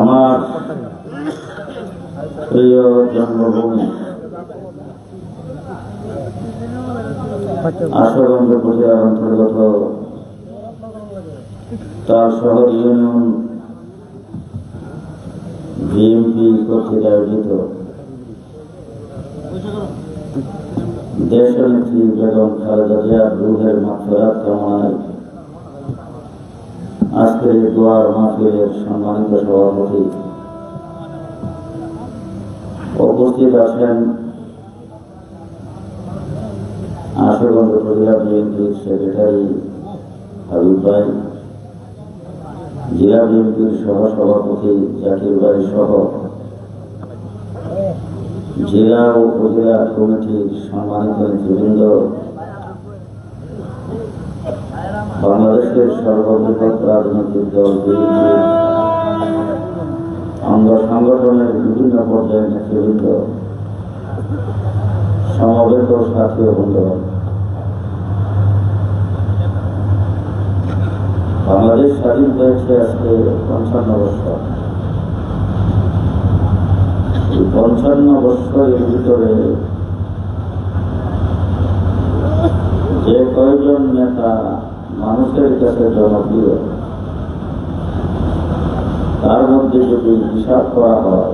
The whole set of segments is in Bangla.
আমার প্রিয় জন্মভূমি আশুগঞ্জ উপজেলার অন্তর্গত তার শহর ইউনিয়ন বিএনপি কর্তৃক আয়োজিত দেশনেত্রী বেগম খালেদা জিয়ার রুহের মাগফিরাত কামনায় আজকের এই দোয়ার মাহফিলের সম্মানিত সভাপতি উপস্থিত আছেন আশুগঞ্জ উপজেলা বিএনপির সেক্রেটারি হাবিব ভাই, জেলা বিএনপির সহসভাপতি জাকির ভাই সহ জেলা ও উপজেলা কমিটির সম্মানিত নেতৃবৃন্দ, বাংলাদেশের সর্ববৃহৎ রাজনৈতিক দল বিএনপির অঙ্গ সংগঠনের বিভিন্ন পর্যায়ের নেতৃবৃন্দ, সমবেত সাথী ও বন্ধুগণ, বাংলাদেশ স্বাধীন হয়েছে আজকে ৫৫ বছর। এই ৫৫ বছরের ভিতরে যে কয়েকজন নেতা মানুষের কাছে জনপ্রিয়, তার মধ্যে যদি হিসাব করা হয়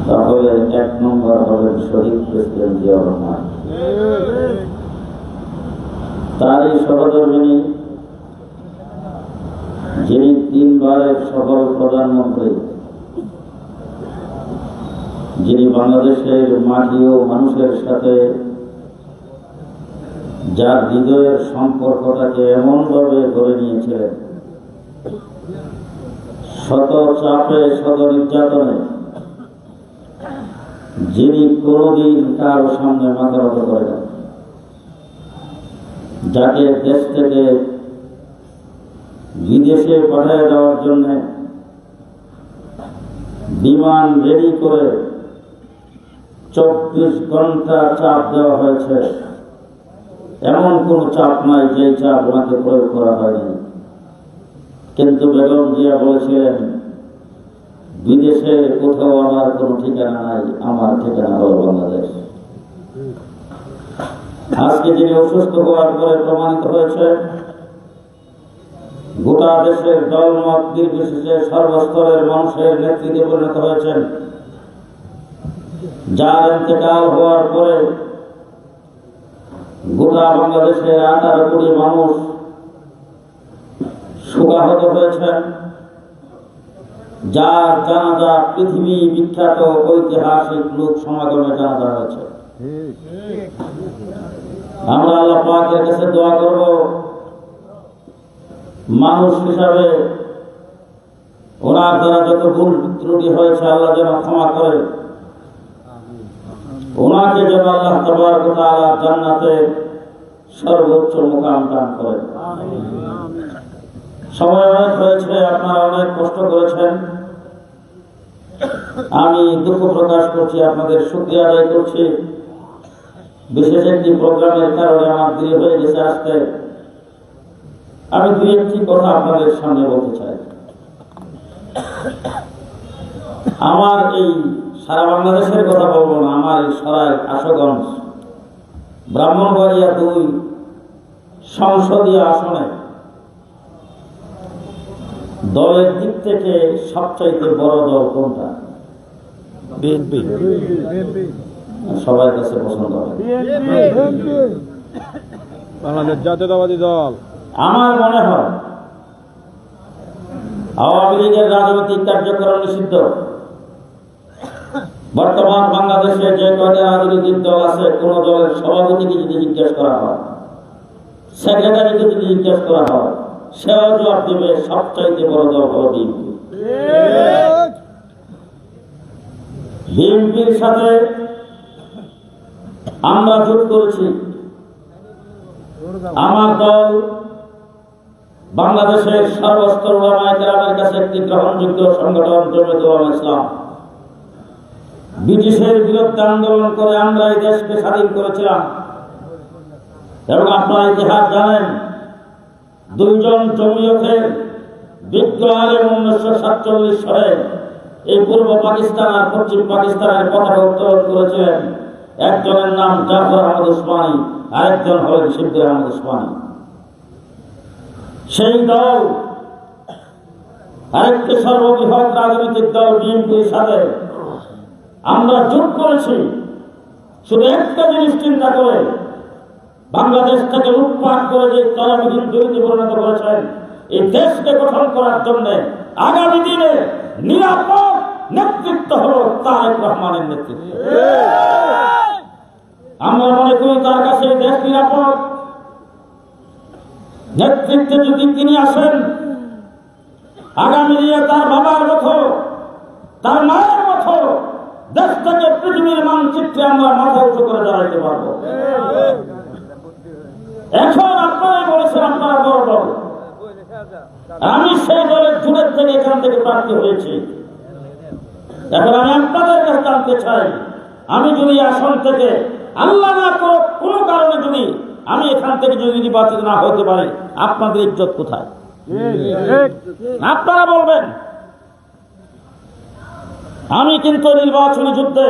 তাহলে ১ নম্বর হলেন শহীদ প্রেসিডেন্ট জিয়াউর রহমান। তার এই সহধর্মিণী, যিনি ৩ বারের সফল প্রধানমন্ত্রী, যিনি বাংলাদেশের মাটি ও মানুষের সাথে যার হৃদয়ের সম্পর্কটাকে এমনভাবে গড়ে নিয়েছিলেন, শত চাপে শত নির্যাতনে যিনি কোনদিন কারো সামনে মাথা নত করে না, যাকে দেশ থেকে বিদেশে পাঠিয়ে দেওয়ার জন্য বিমান রেডি করে ২৪ ঘন্টা চাপ দেওয়া হয়েছে, এমন কোন চাপ নাই যে চাপ ওনাকে প্রয়োগ করা হয়নি। কিন্তু বেগম জিয়া বলেছিলেন, বিদেশে কোথাও আমার কোনো ঠিকানা নাই, আমার ঠিকানা হল বাংলাদেশ। আজকে যিনি অসুস্থ হওয়ার পরে প্রমাণিত হয়েছে, গোটা দেশের দলমত নির্বিশেষে সর্বস্তরের মানুষের নেতৃত্বে পরিণত হয়েছেন, যার ইন্তেকাল হওয়ার পরে গোটা বাংলাদেশের ১৮ কোটি মানুষ শোকাহত হয়েছেন, যার জানাজা পৃথিবী বিখ্যাত ঐতিহাসিক লোক সমাগমে জানাজা হয়েছে। আমরা আল্লাহ পাকের কাছে দোয়া করব, মানুষ হিসাবে ওনার দ্বারা যত ভুল ত্রুটি হয়েছে আল্লাহ যেন ক্ষমা করে, ওনাকে যেন আল্লাহ তাবারক ওয়া তাআলা জান্নাতে সর্বোচ্চ মুকাম দান করে। সময় অনেক হয়েছে, আপনারা অনেক কষ্ট করেছেন, আমি দুঃখ প্রকাশ করছি, আপনাদের শুকরিয়া আদায় করছি। বিশেষ একটি প্রোগ্রামের কারণে আমার দেরি হয়ে গেছে আসতে। আমি ২-১টি কথা আপনাদের সামনে বলতে চাই। আমার এই সারা বাংলাদেশের কথা বলবো না, আমার এই সরাই আশুগঞ্জ ব্রাহ্মণবাড়িয়া ২ সংসদীয় আসনে দলের দিক থেকে সবচাইতে বড় দল কোনটা? বিএনপি। সবার কাছে পছন্দ হয় বাংলাদেশ জাতীয়তাবাদী দল। আমার মনে হয় আওয়ামী লীগের রাজনৈতিক কার্যক্রম নিষিদ্ধ। বর্তমান বাংলাদেশে যে কয়টা রাজনৈতিক দল আছে, কোন দলের সভাপতিকে যদি জিজ্ঞেস করা হয়, সেক্রেটারিকে যদি জিজ্ঞেস করা হয়, সেও জবাব দেবে সবচাইতে বড় দল হল বিএনপি। বিএনপির সাথে আমরা জোট করেছি। আমার দল বাংলাদেশের সর্বস্তর উলামায়ে কেরামের কাছে একটি গ্রহণযোগ্য সংগঠন, জমিয়ত উলামায়ে ইসলাম। ব্রিটিশের বিরুদ্ধে আন্দোলন করে আমরা এই দেশকে স্বাধীন করেছিলাম এবং আপনারা ইতিহাস জানেন, দুইজন জমিয়তের বিজ্ঞ আলেম 1947 সালে এই পূর্ব পাকিস্তান আর পশ্চিম পাকিস্তানের পতাকা উত্তোলন করেছিলেন। একজনের নাম জাফর আহমদ উসমানী, আরেকজন হলেন শিবকুর আহমদ উসমানী। সেই দল আরেকটি সর্ববৃহৎ রাজনৈতিক দল বিএনপির সাথে আমরা যোগ করেছি শুধু একটা জিনিস চিন্তা করে, বাংলাদেশ থেকে লুটপাট করে যে তলাবিহীন দুর্নীতি পরিণত করেছেন, এই দেশকে গঠন করার জন্য আগামী দিনে নিরাপদ নেতৃত্ব হল তারেক রহমানের নেতৃত্ব। আমরা মনে করি তার কাছে এই দেশ নিরাপদ। নেতৃত্বে যদি তিনি আসেন, আগামী দিনে তার বাবার মতো, তার মায়ের মতো দেশ থেকে পৃথিবীর মানচিত্রে আমরা মাথা উঁচু করে দাঁড়াইতে পারবো। এখন আপনারাই বলেছেন আপনারা বড় দল, আমি সেই দলের জুড়ে থেকে এখান থেকে প্রার্থী হয়েছি। এখন আমি আপনাদের কাছে জানতে চাই, আমি যদি আসন থেকে আল্লাহ না করো কোনো কারণে যদি আমি এখান থেকে যদি নির্বাচিত না হতে পারি, আপনাদের ইজ্জত কোথায়? আপনারা বলবেন। আমি কিন্তু নির্বাচনী যুদ্ধে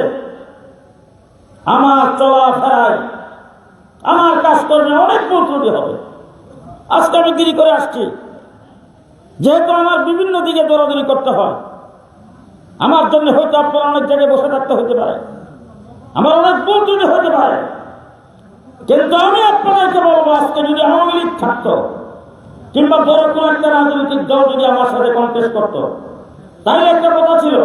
আমার চলাফেরায় আমার কাজকর্মে অনেক ভুল ত্রুটি হবে। আজকে আমি দেরি করে আসছি, যেহেতু আমার বিভিন্ন দিকে দৌড়াদৌড়ি করতে হয়। আমার জন্য হয়তো আপনারা অনেক জায়গায় বসে থাকতে হতে পারে, আমার অনেক ভুল ত্রুটি হতে পারে, কিন্তু আমি আপনাদেরকে বলবো, আজকে যদি আওয়ামী লীগ থাকতো কিংবা বড় কোনো একটা রাজনৈতিক দল যদি আমার সাথে কন্টেস্ট করতো, তাহলে একটা কথা ছিল,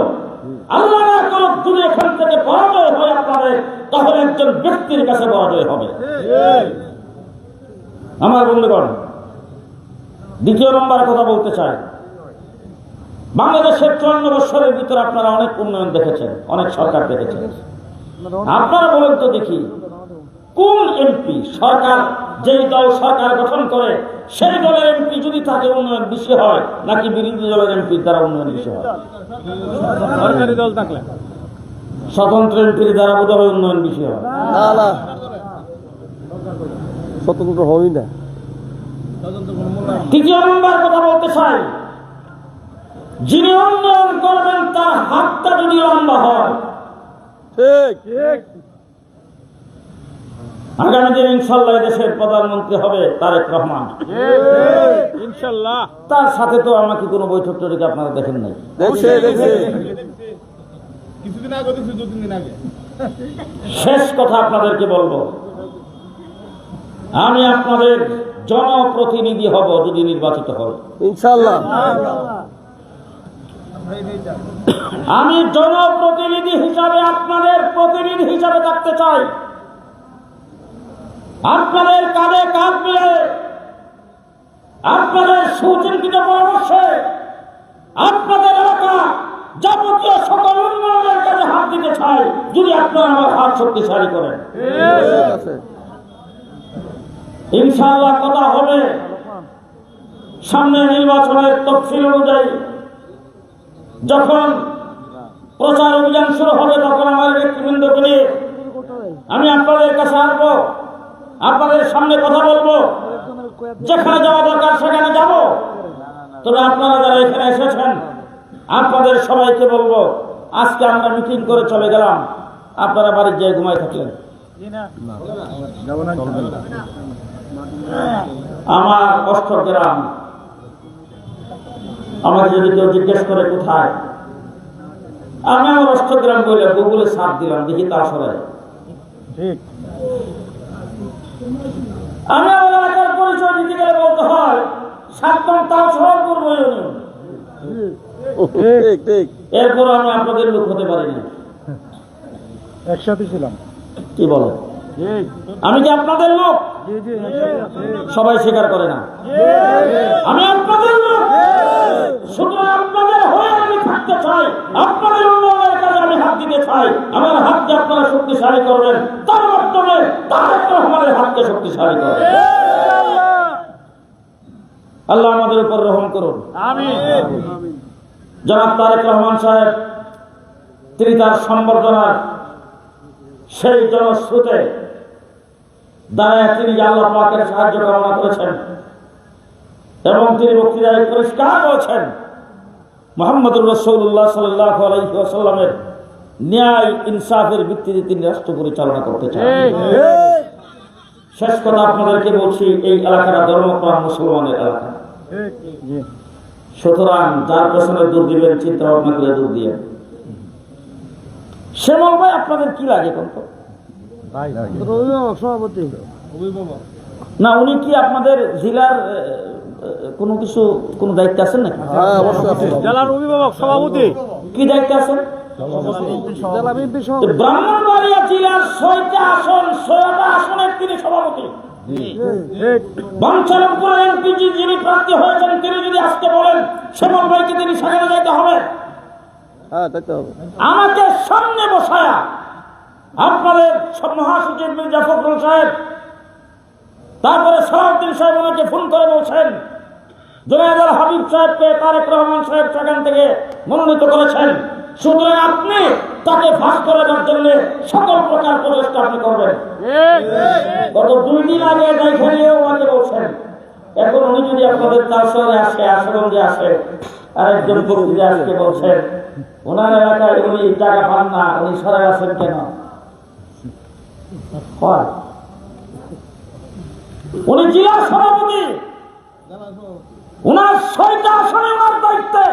আল্লাহ না করুক যদি এখান থেকে পরাজয় হয় আপনাদের, তাহলে একজন ব্যক্তির কাছে পরাজয় হবে। আমার বন্ধুগণ, দ্বিতীয় নম্বর কথা বলতে চাই, বাংলাদেশের 54 বছরের ভিতরে আপনারা অনেক উন্নয়ন দেখেছেন, অনেক সরকার দেখেছেন। আপনারা বলেন তো দেখি, কোন এমপি সরকার, যেই দল সরকার গঠন করে সেই দলের এমপি যদি তাকে উন্নয়ন বেশি হয়, নাকি বিরোধী দলের এমপি দ্বারা উন্নয়ন বেশি হয়? সরকারি দল থাকলে স্বতন্ত্র এমপির দ্বারা বোধহয় উন্নয়ন বেশি হয়। স্বতন্ত্র হই না। তৃতীয় নম্বর কথা বলতে চাই, যিনি উন্নয়ন করবেন তার হাতটা যদি লম্বা হয়, ঠিক আগামী দিন ইনশাল্লাহ দেশের প্রধানমন্ত্রী হবে তারেক রহমান। ইনশাল্লাহ। তার সাথে তো আমাকে কোনো বৈঠক টৈঠকে আপনারা দেখেন নাই। কিছুদিন আগে, 2-3 দিন আগে। শেষ কথা আপনাদেরকে বলবো, আমি আপনাদের জনপ্রতিনিধি হব যদি নির্বাচিত হই, ইনশাআল্লাহ। আমি জনপ্রতিনিধি হিসাবে আপনাদের প্রতিনিধি হিসাবে থাকতে চাই। আপনাদের কাঁধে কাঁধ মিলে, আপনাদের সুচিন্তিত পরামর্শে আপনাদের এলাকা যাবতীয় সকল উন্নয়নের কাজে হাত দিতে চাই, যদি আপনারা আমার হাত শক্তিশালী করেন। ইনশাআল্লাহ কথা হবে। সামনে নির্বাচনের তফসিল অনুযায়ী যখন প্রচার অভিযান শুরু হবে, তখন আমার নেতৃবৃন্দকে নিয়ে আমি আপনাদের কাছে আসবো, আপনাদের সামনে কথা বলবো, যেখানে যাওয়া দরকার সেখানে যাব। তবে আপনারা যারা এখানে এসেছেন, আপনাদের সবাইকে বলবো, আজকে আমরা মিটিং করে চলে গেলাম, আপনারা বাড়ির যেয়ে ঘুমায় থাকলেন। আমার অষ্টগ্রাম, আমাকে যদি কেউ জিজ্ঞেস করে কোথায়, আমি আমার অষ্টগ্রাম বলে গুগলে সার্চ দিলাম, দেখি তা আসলে ঠিক। আমি আমার এলাকার পরিচয় দিতে গেলে বলতে হয় 7 নং তালশহরপুর ইউনিয়ন। ঠিক ঠিক। এরপর আমি আপনাদের লোক হতে পারি না। একসাথে ছিলাম। কি বলেন? আমি কি আপনাদের লোক? সবাই স্বীকার করে না। আমি আপনাদের লোক, শুধু আপনাদের হয়ে আমি থাকতে চাই, আপনাদের উন্নয়নের কাজে আমি হাত দিতে চাই। আমার হাতকে আপনারা শক্তিশালী করবেন, তার মাধ্যমে তারেক রহমানের হাতকে শক্তিশালী করবেন। আল্লাহ আমাদের উপর রহম করুন। জনাব তারেক রহমান সাহেব, তিনি তার সম্বর্ধনার সেই জনশ্রুতে দাঁড়ায় তিনি আল্লাহ পাকের সাহায্য কামনা করেছেন। এবং তিনি বক্তৃতায় পরিষ্কার বলেছেন মুহাম্মদুর রাসূলুল্লাহ সাল্লাল্লাহু আলাইহি ওয়াসাল্লামের ন্যায় ইনসাফের ভিত্তিতে তিনি রাষ্ট্র পরিচালনা করতে চান। শেষ কথা আপনাদেরকে বলছি, এই এলাকাটা ধর্মপ্রাণ মুসলমানের এলাকা। সুতরাং যার পেছনে দূর দিবেন চিন্তা ভাবনা করে দূর দিয়ে। শ্যামল ভাই আপনাদের কি লাগে কোন সভাপতি না, উনি কি আপনাদের জেলার কোনো কিছু কোনো দায়িত্ব আছেন নাকি? জেলার অভিভাবক সভাপতি কি দায়িত্ব আছেন? ব্রাহ্মণবাড়িয়া জেলার 6টা আসন, 6টা আসনের তিনি সভাপতি। বাঞ্ছারামপুরের এমপি যিনি প্রার্থী হয়েছেন তিনি যদি আজকে বলেন শ্যামল ভাইকে তিনি সেখানে যাইতে হবে, আমাকে সামনে বসায়া আপনাদের মহাসচিব মির্জা ফখরুল সাহেব, তারপরে সালাউদ্দিন সাহেব ওনাকে ফোন করে বলছেন জুনায়েদ হাবিব সাহেবকে তারেক রহমান সাহেব সেখান থেকে মনোনীত করেছেন, সুতরাং আপনি তাকে ফাঁস করার জন্য সকল প্রকার প্রচেষ্টা আপনি করবেন। গত 2 দিন আগে দেখেও ওনাকে বলছেন, এখন উনি যদি আপনাদের তালশহরে আসে, আশুগঞ্জে আসে, আরেকজন বক্তৃতা আজকে বলছেন ওনার এলাকায় উনি টাকা পান না, উনি সরে আসেন কেন? উনি জেলার সভাপতি, উনার 6টা আসনে ওনার দায়িত্বে,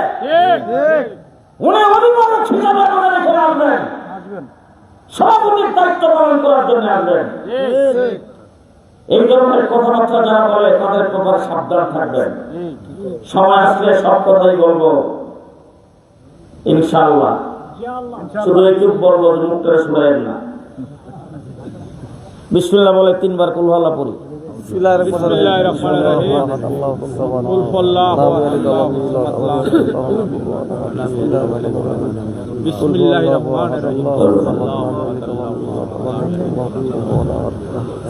উনি অভিভাবক হিসাবে আমাদের এখানে আসবেন, সভাপতির দায়িত্ব পালন করার জন্য আসবেন। এই ধরনের কথাবার্তা যারা বলে তাদের ব্যাপারে সাবধান থাকবেন। সময় আসলে সব কথাই বলবো ইনশাআল্লাহ, শুধু একটু বলবো, মুখটা শুনেন না। বিসমিল্লাহ বলে 3 বার কুল আল্লাহ পড়ি। বিসমিল্লাহির রহমানির রহিম। কুল হুয়াল্লাহু আহাদ। বিসমিল্লাহির রহমানির রহিম।